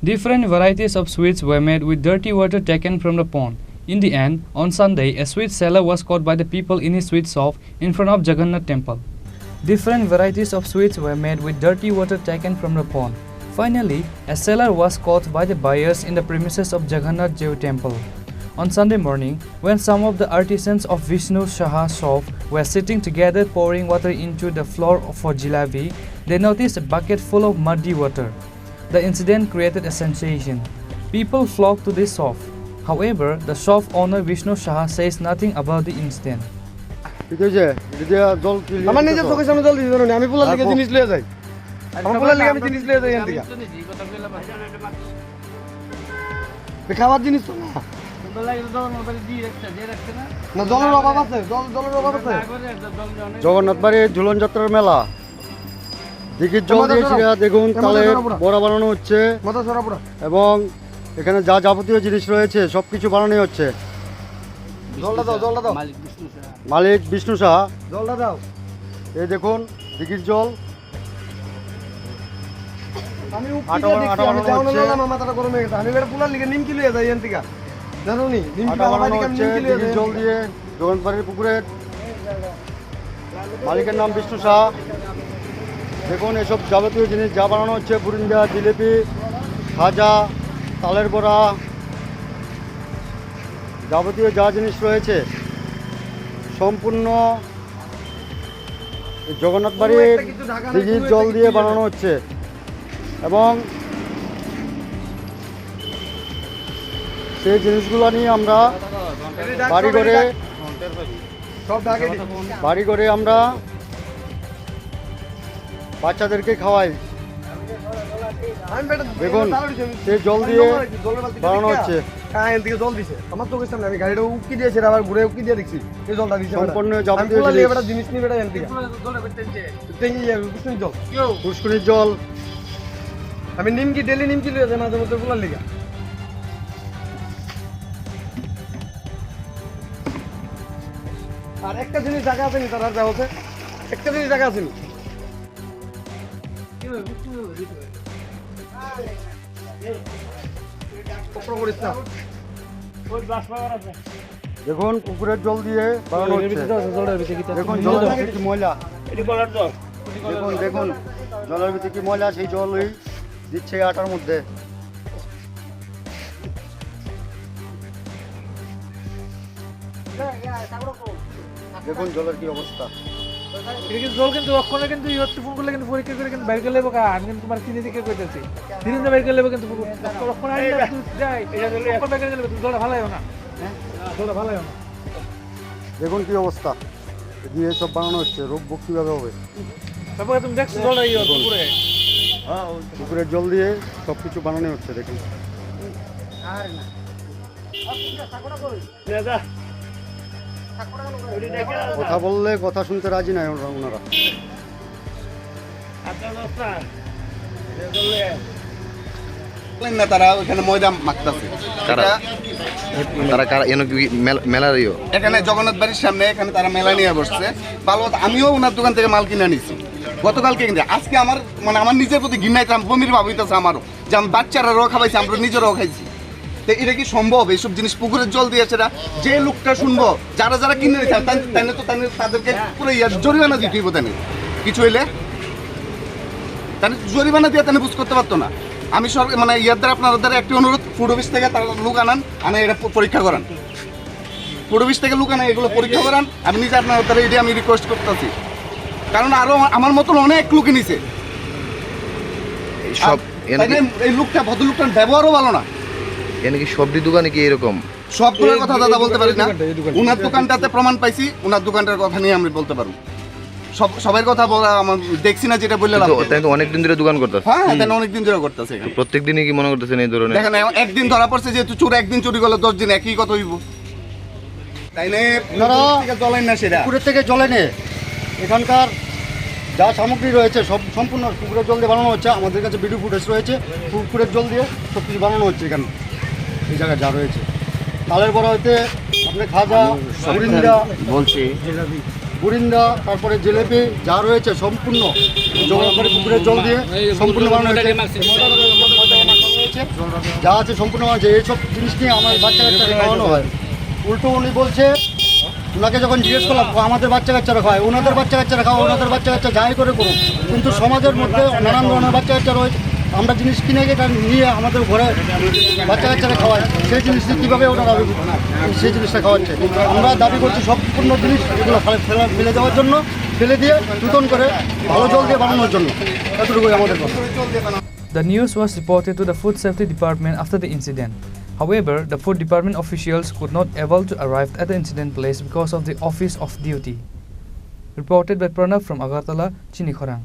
Different varieties of sweets were made with dirty water taken from the pond. In the end, on Sunday, a sweet seller was caught by the people in his sweet shop in front of Jagannath temple. Different varieties of sweets were made with dirty water taken from the pond. Finally, a seller was caught by the buyers in the premises of Jagannath Jew temple. On Sunday morning, when some of the artisans of Vishnu Shaha's shop were sitting together pouring water into the floor for jalebi, they noticed a bucket full of muddy water. The incident created a sensation. People flocked to this shop. However, the shop owner Vishnu Shah says nothing about the incident. আমার নিজের চোখের সামনে জল দিতে আমি পোলার লিগে জিনিস লয়ে যাই আমার পোলার লিগে আমি জিনিস লয়ে যাই এখান থেকে খাবার জিনিস তো না না জলের অভাব আছে জলের অভাব আছে জগন্নাথ বাড়ির ঝুলন যাত্রার মেলা দিঘির জল দিয়েছি দেখুন তাহলে বড়া বানানো হচ্ছে এবং এখানে যা যাবতীয় জিনিস রয়েছে সব কিছু বানানো হচ্ছে জলটা দাও মালিক বিষ্ণু সাহা জলটা দাও এই দেখুন দিঘির জল আমি মাথাটা গরম হয়ে গেছে আমি এটা পুলার লিগে নিমকি লিয়ে যাই এখান থেকে জানো নি নিমকি জল দিয়ে জগন্নাথবাড়ির পুকুরের মালিকের নাম বিষ্ণু সাহা দেখুন এসব যাবতীয় জিনিস যা বানানো হচ্ছে বুরিন্দা জিলিপি খাজা তালের বড়া যাবতীয় যা জিনিস রয়েছে সম্পূর্ণ জগন্নাথ বাড়ির দিঘির জল দিয়ে বানানো হচ্ছে এবং সেই জিনিসগুলো নিয়ে আমরা বাড়ি করে আমরা বাচ্চাদেরকে খাওয়াই দেখুন সেই জল দিয়ে বানানো হচ্ছে জল দিছে আমার চোখের সামনে আমি গাড়িটা উকি দিয়েছি আবার ঘুরে উকি দিয়ে দেখছি এই জলটা দিছে সম্পূর্ণ যাবতীয় জিনিস নিয়ে বেটা এখান জল পুষ্করির জল আমি নিমকি ডেলি নিমকি লিয়ে যাই মাঝে মধ্যে পোলার লিগা আর একটা জিনিস জায়গা আছে নি তার যা হচ্ছে একটা জিনিস জায়গা আছে নি দেখুন পুকুরের জল দিয়ে বানানো হচ্ছে দেখুন জলের ভিতরে কি ময়লা দেখুন জলের ভিতরে কি ময়লা সেই জলই দিচ্ছে আটার মধ্যে দেখুন জলের কি অবস্থা জল কিন্তু অক্ষণে কিন্তু ফোন করলে কিন্তু পরীক্ষা করে কিন্তু বাইর করে লেবো আমি কিন্তু তোমার কিনে দিকে কইতেছি দিন বাইর করে লেবো কিন্তু অক্ষণ জলটা ভালো না জলটা ভালো না দেখুন কি অবস্থা দিয়ে সব বানানো হচ্ছে রোগ ভোগ কিভাবে হবে তারপরে তুমি দেখছো জলটা পুকুরের জল দিয়ে সব কিছু বানানো হচ্ছে দেখুন কথা বললে কথা শুনতে রাজি নাই ওনারা তারা ওইখানে ময়দা মাখতেছে এখানে জগন্নাথ বাড়ির সামনে এখানে তারা মেলা নিয়ে বসছে ভালো আমিও ওনার দোকান থেকে মাল কিনে নিছি গতকালকে কিন্তু আজকে আমার মানে আমার নিজের প্রতি ঘৃণাইতে বমির ভাব হইতেছে আমারও যে আমি বাচ্চারাও খাওয়াইছি আমরা নিজেরাও খাইছি তো এটা কি সম্ভব এইসব জিনিস পুকুরের জল দিয়েছে যে লোকটা শুনবো যারা যারা কিনে নিতে তাহলে তো তাদেরকে পুরো জরিমানা দিতে হইব তাহলে কিছু হইলে তাহলে জরিমানা দিয়ে তাহলে বুঝ করতে পারতো না আমি সরকার মানে ইয়ার দ্বারা আপনাদের দ্বারা একটি অনুরোধ ফুড অফিস থেকে তারা লোক আনান এটা পরীক্ষা করান ফুড অফিস থেকে লোক আনান এগুলো পরীক্ষা করান আমি নিজে আপনার দ্বারা এটা আমি রিকোয়েস্ট করতেছি কারণ আরো আমার মতন অনেক লোকে নিছে এই লোকটা ভদ্রলোকটার ব্যবহারও ভালো না কি সবটি দোকানে কি এরকম সবগুলোর কথা দাদা বলতে পারি না ওনার দোকানটাতে প্রমাণ পাইছি ওনার দোকানটার কথা নিয়ে আমি বলতে পারবো সবার কথা বলা আমার দেখছি না যেটা বললাম তাই তো অনেকদিন ধরে দোকান করতেছে হ্যাঁ তাই অনেকদিন ধরে করতেছে প্রত্যেকদিনই কি মনে করতেছেন এই ধরনের দেখেন একদিন ধরা পড়ছে যেহেতু চোর একদিন চুরি করলে 10 দিন একই কথা হইব তাই না জলেন না সেটা পুকুরের থেকে জলে নে এখানকার যা সামগ্রী রয়েছে সব সম্পূর্ণ পুকুরের জল দিয়ে বানানো হচ্ছে আমাদের কাছে ভিডিও ফুটেজ রয়েছে পুকুরের জল দিয়ে সব কিছু বানানো হচ্ছে এখানে এই জায়গায় যা রয়েছে তালের বড়া হইতে আপনার খাজা বুরিন্দা তারপরে জিলেপি যা রয়েছে সম্পূর্ণ জগন্নাথ পুকুরের জল দিয়ে সম্পূর্ণ বানানো হয়েছে যা আছে সম্পূর্ণ আছে, এইসব জিনিস নিয়ে আমার বাচ্চা কাচ্চাকে খাওয়ানো হয়। উল্টো উনি বলছে, ওনাকে যখন জিজ্ঞেস করলাম আমাদের বাচ্চা কাচ্চারা খায়, ওনাদের বাচ্চা কাচ্চারা খাওয়া, ওনাদের বাচ্চা কাচ্চা যাই করে করুক, কিন্তু সমাজের মধ্যে নানান ধরনের বাচ্চা কাচ্চা রয়েছে, আমরা জিনিস কিনে এটা নিয়ে আমাদের ঘরে বাচ্চা কাচ্চারা খাওয়াই, সেই জিনিসটি কীভাবে ওনারা সেই জিনিসটা খাওয়াচ্ছে। আমরা দাবি করছি সম্পূর্ণ জিনিস এগুলো ফেলে দেওয়ার জন্য, ফেলে দিয়ে নতুন করে ভালো জল দিয়ে বানানোর জন্য, এতটুকুই আমাদের কথা। The news was reported to the Food Safety Department after the incident. However, the Food Department officials could not able to arrive at the incident place because of the office of duty. Reported by Pranav from Agartala, Chini, Khorang.